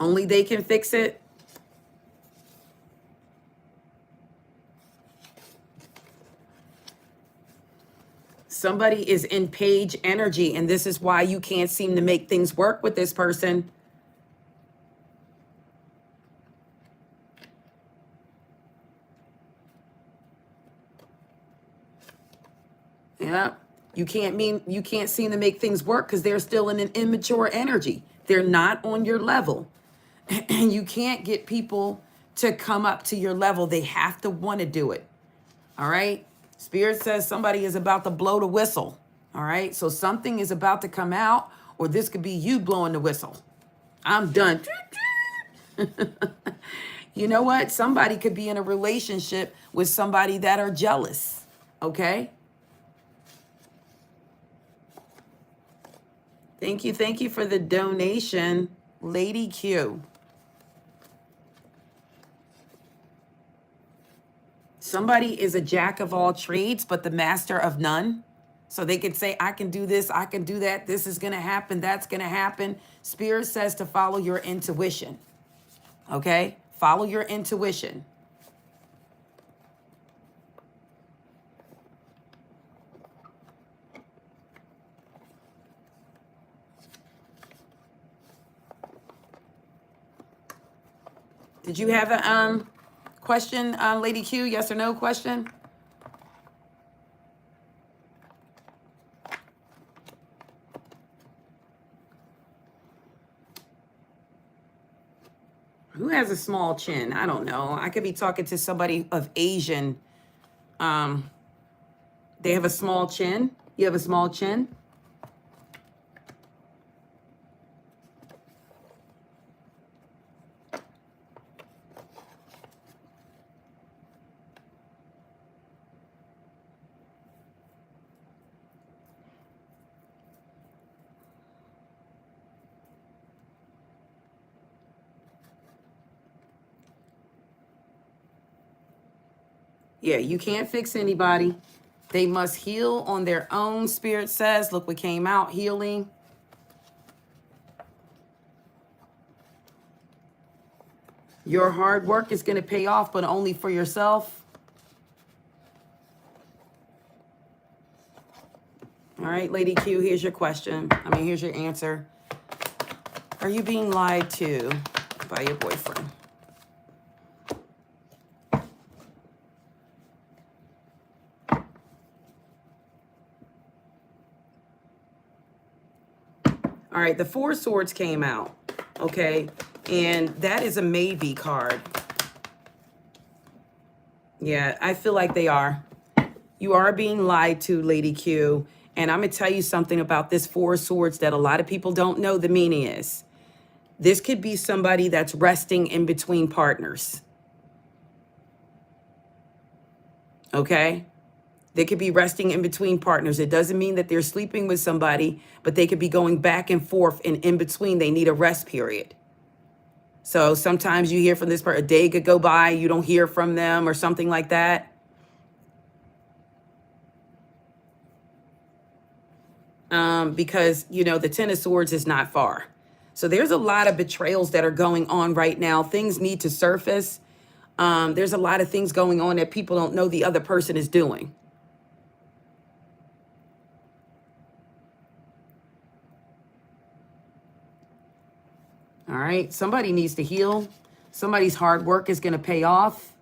Only they can fix it. Somebody is in page energy, and this is why you can't seem to make things work with this person. Yeah. You can't seem to make things work because they're still in an immature energy. They're not on your level. And you can't get people to come up to your level. They have to want to do it. All right. Spirit says somebody is about to blow the whistle. All right. So something is about to come out, or this could be you blowing the whistle. I'm done. You know what? Somebody could be in a relationship with somebody that are jealous. Okay. Thank you. Thank you for the donation, Lady Q. Somebody is a jack of all trades, but the master of none. So they could say, I can do this, I can do that, this is going to happen, that's going to happen. Spirit says to follow your intuition. Okay? Follow your intuition. Did you have a question, Lady Q? Yes or no question? Who has a small chin? I don't know. I could be talking to somebody of Asian. They have a small chin. You have a small chin? Yeah, you can't fix anybody. They must heal on their own, Spirit says. Look what came out, healing. Your hard work is going to pay off, but only for yourself. All right, Lady Q, here's your question. Here's your answer. Are you being lied to by your boyfriend? All right, the Four Swords came out, okay? And that is a maybe card. Yeah, I feel like they are. You are being lied to, Lady Q. And I'm going to tell you something about this Four Swords that a lot of people don't know the meaning is. This could be somebody that's resting in between partners. Okay? They could be resting in between partners. It doesn't mean that they're sleeping with somebody, but they could be going back and forth, and in between, they need a rest period. So sometimes you hear from this person, a day could go by, you don't hear from them or something like that. because, you know, the Ten of Swords is not far. So there's a lot of betrayals that are going on right now. Things need to surface. There's a lot of things going on that people don't know the other person is doing. All right. Somebody needs to heal. Somebody's hard work is going to pay off.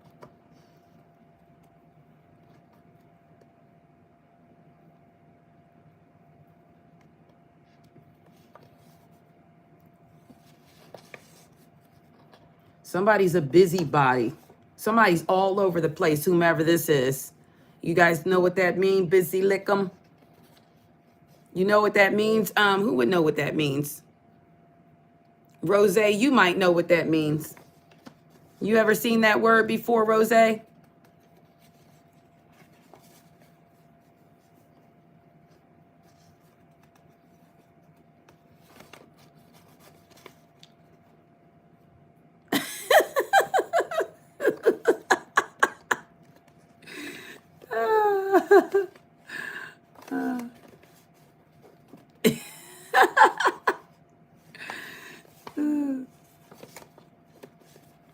Somebody's a busybody. Somebody's all over the place, whomever this is. You guys know what that means? Busy lick 'em. You know what that means? Who would know what that means? Rose, you might know what that means. You ever seen that word before, Rose?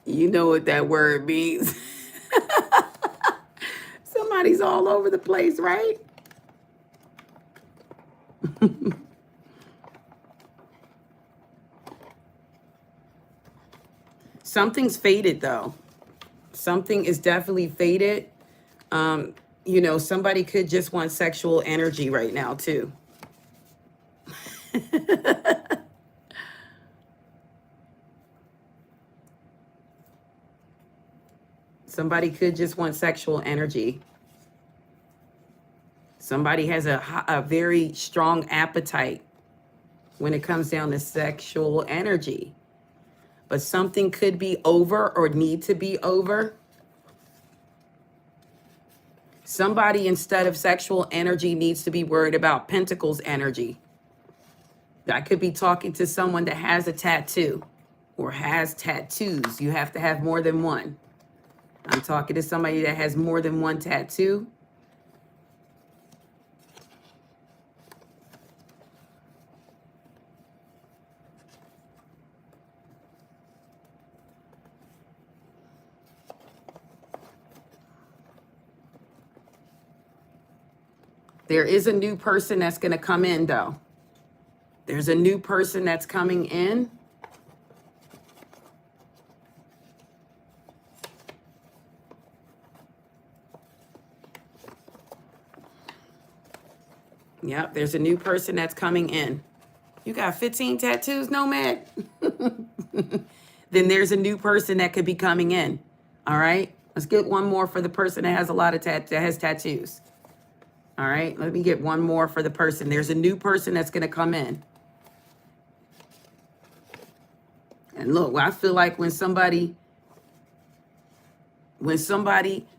You know what that word means. Somebody's all over the place, right? Something's faded, though. Something is definitely faded. You know, somebody could just want sexual energy right now, too. Somebody could just want sexual energy. Somebody has a very strong appetite when it comes down to sexual energy. But something could be over or need to be over. Somebody, instead of sexual energy, needs to be worried about Pentacles energy. I could be talking to someone that has a tattoo or has tattoos. You have to have more than one. I'm talking to somebody that has more than one tattoo. There is a new person that's going to come in, though. There's a new person that's coming in. Yep, there's a new person that's coming in. You got 15 tattoos, Nomad? Then there's a new person that could be coming in. All right, let's get one more for the person that has a lot of that has tattoos. All right, let me get one more for the person. There's a new person that's going to come in. And look, I feel like when somebody,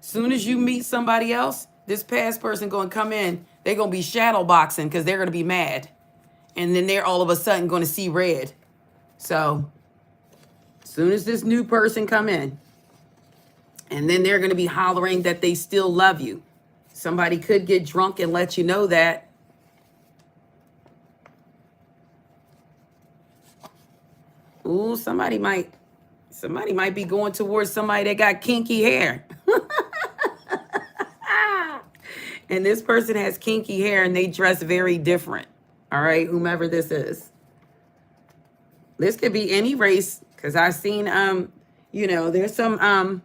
soon as you meet somebody else, this past person going to come in, they're going to be shadow boxing because they're going to be mad. And then they're all of a sudden going to see red. So as soon as this new person come in, and then they're going to be hollering that they still love you. Somebody could get drunk and let you know that. Ooh, somebody might be going towards somebody that got kinky hair. And this person has kinky hair and they dress very different. All right, whomever this is. This could be any race, because I've seen you know, there's some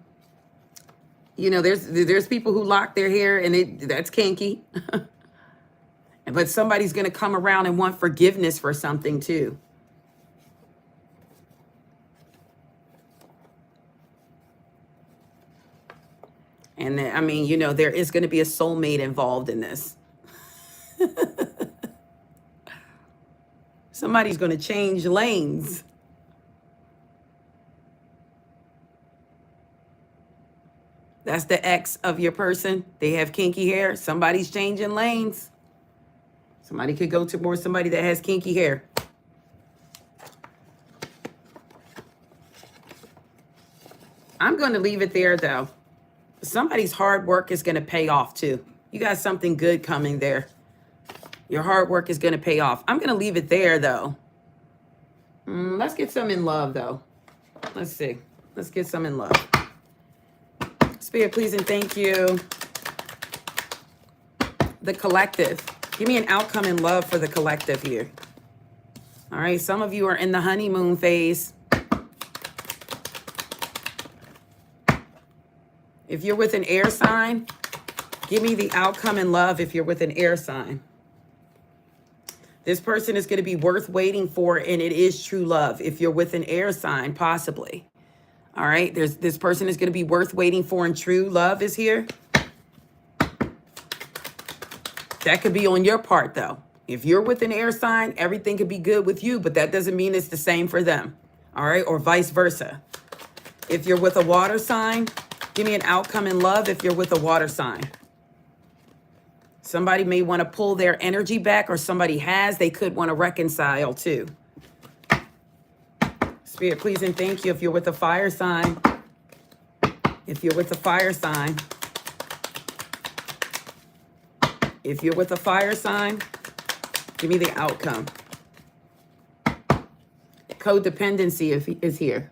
you know, there's people who lock their hair and that's kinky. But somebody's going to come around and want forgiveness for something too. And I mean, you know, there is going to be a soulmate involved in this. Somebody's going to change lanes. That's the ex of your person. They have kinky hair. Somebody's changing lanes. Somebody could go towards somebody that has kinky hair. I'm going to leave it there, though. Somebody's hard work is going to pay off, too. You got something good coming there. Your hard work is going to pay off. I'm going to leave it there, though. Let's get some in love, though. Let's see. Let's get some in love. Spirit, please and thank you. The collective. Give me an outcome in love for the collective here. All right. Some of you are in the honeymoon phase. If you're with an air sign, give me the outcome in love if you're with an air sign. This person is going to be worth waiting for, and it is true love. If you're with an air sign, possibly. All right. This person is going to be worth waiting for, and true love is here. That could be on your part, though. If you're with an air sign, everything could be good with you, but that doesn't mean it's the same for them. All right. Or vice versa. If you're with a water sign, give me an outcome in love if you're with a water sign. Somebody may want to pull their energy back, or somebody has. They could want to reconcile too. Spirit, please and thank you if you're with a fire sign. If you're with a fire sign. If you're with a fire sign, give me the outcome. Codependency is here.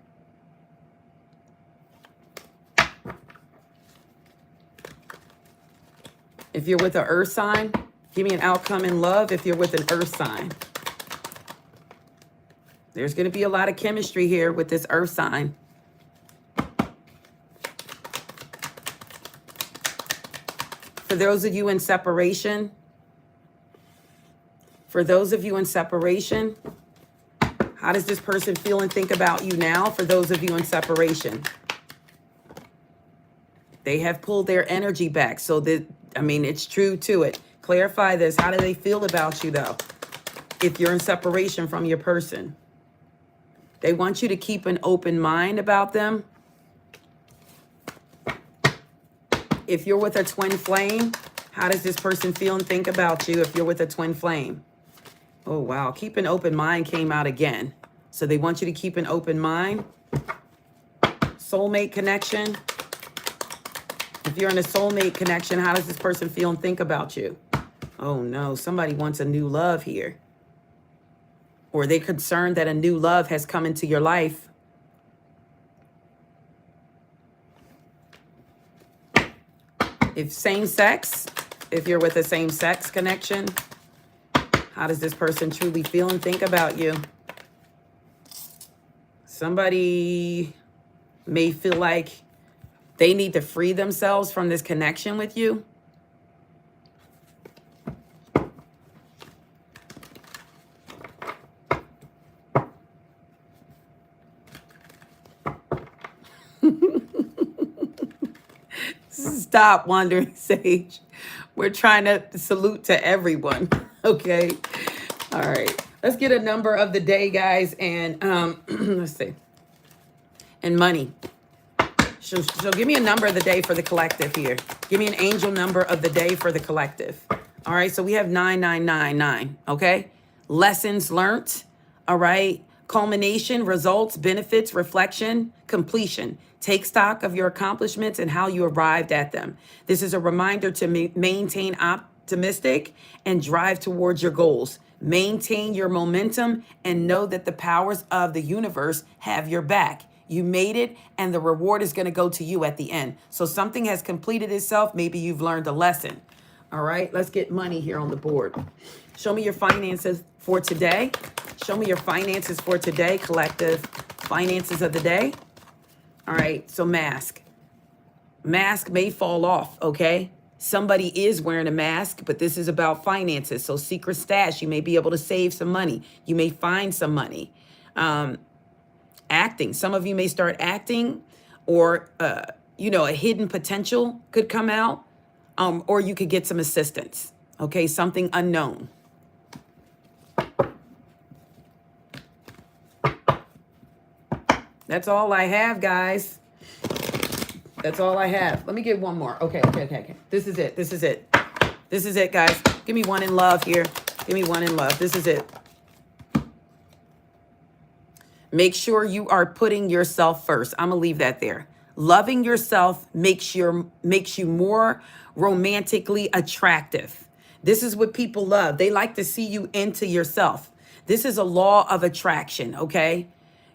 If you're with an earth sign, give me an outcome in love if you're with an earth sign. There's going to be a lot of chemistry here with this earth sign. For those of you in separation, how does this person feel and think about you now? For those of you in separation, they have pulled their energy back. So that, I mean, it's true to it. Clarify this. How do they feel about you, though? If you're in separation from your person, they want you to keep an open mind about them. If you're with a twin flame, how does this person feel and think about you if you're with a twin flame? Oh, wow. Keep an open mind came out again. So they want you to keep an open mind. Soulmate connection. If you're in a soulmate connection, how does this person feel and think about you? Oh, no. Somebody wants a new love here. Or they're concerned that a new love has come into your life. If same sex, if you're with a same sex connection, how does this person truly feel and think about you? Somebody may feel like they need to free themselves from this connection with you. Stop, Wandering Sage. We're trying to salute to everyone. Okay. All right. Let's get a number of the day, guys. And let's see. And money. So give me a number of the day for the collective here. Give me an angel number of the day for the collective. All right. So we have 9999. Okay. Lessons learned. All right. Culmination, results, benefits, reflection, completion. Take stock of your accomplishments and how you arrived at them. This is a reminder to maintain optimistic and drive towards your goals. Maintain your momentum and know that the powers of the universe have your back. You made it, and the reward is going to go to you at the end. So something has completed itself. Maybe you've learned a lesson. All right, let's get money here on the board. Show me your finances for today. Show me your finances for today, collective. Finances of the day. All right, so mask. Mask may fall off, okay? Somebody is wearing a mask, but this is about finances. So secret stash, you may be able to save some money. You may find some money. Acting. Some of you may start acting, or, a hidden potential could come out, or you could get some assistance, okay? Something unknown. That's all I have, guys. That's all I have. Let me get one more. Okay. This is it. This is it, guys. Give me one in love here. Give me one in love. This is it. Make sure you are putting yourself first. I'm going to leave that there. Loving yourself makes you more romantically attractive. This is what people love. They like to see you into yourself. This is a law of attraction, okay?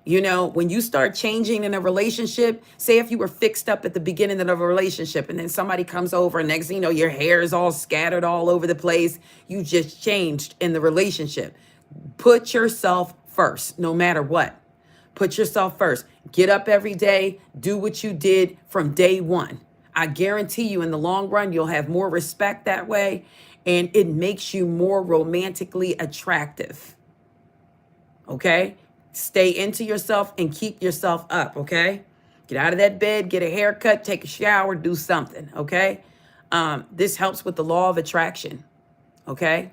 You know, when you start changing in a relationship, say if you were fixed up at the beginning of a relationship and then somebody comes over and next thing you know, your hair is all scattered all over the place. You just changed in the relationship. Put yourself first, no matter what. Put yourself first. Get up every day. Do what you did from day one. I guarantee you in the long run, you'll have more respect that way. And it makes you more romantically attractive. Okay? Stay into yourself and keep yourself up. Okay? Get out of that bed, get a haircut, take a shower, do something. Okay? This helps with the law of attraction. Okay?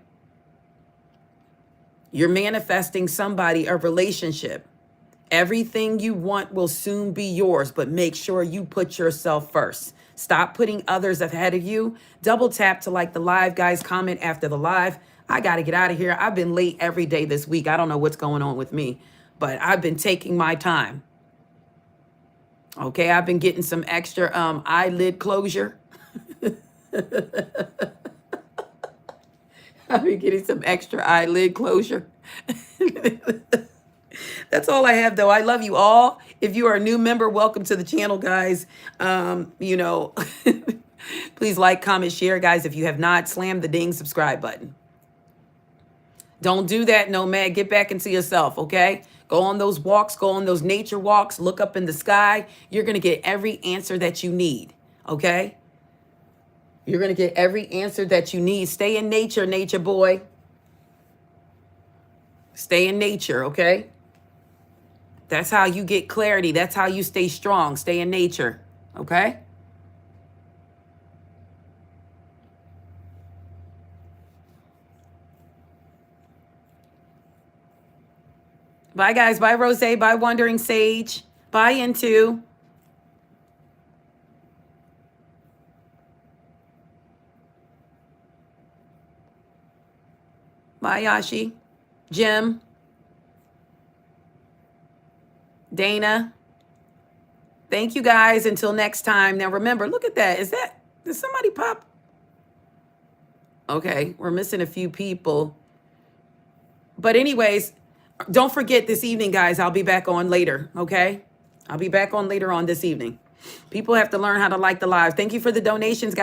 You're manifesting somebody, a relationship. Everything you want will soon be yours, but make sure you put yourself first. Stop putting others ahead of you. Double tap to like the live, guys. Comment after the live. I got to get out of here. I've been late every day this week. I don't know what's going on with me, but I've been taking my time. Okay, I've been getting some extra eyelid closure. I've been getting some extra eyelid closure. That's all I have, though. I love you all. If you are a new member, welcome to the channel, guys. You know, please like, comment, share, guys. If you have not, slam the ding subscribe button. Don't do that, nomad. Get back into yourself, okay? Go on those walks. Go on those nature walks. Look up in the sky. You're going to get every answer that you need, okay? You're going to get every answer that you need. Stay in nature, nature boy. Stay in nature, okay? That's how you get clarity. That's how you stay strong. Stay in nature, okay? Bye, guys. Bye, Rose. Bye, Wandering Sage. Bye, Into. Bye, Yashi. Jim. Dana. Thank you, guys. Until next time. Now, remember, look at that. Did somebody pop? Okay, we're missing a few people. But anyways, don't forget this evening, guys, I'll be back on later, okay? I'll be back on later on this evening. People have to learn how to like the lives. Thank you for the donations, guys.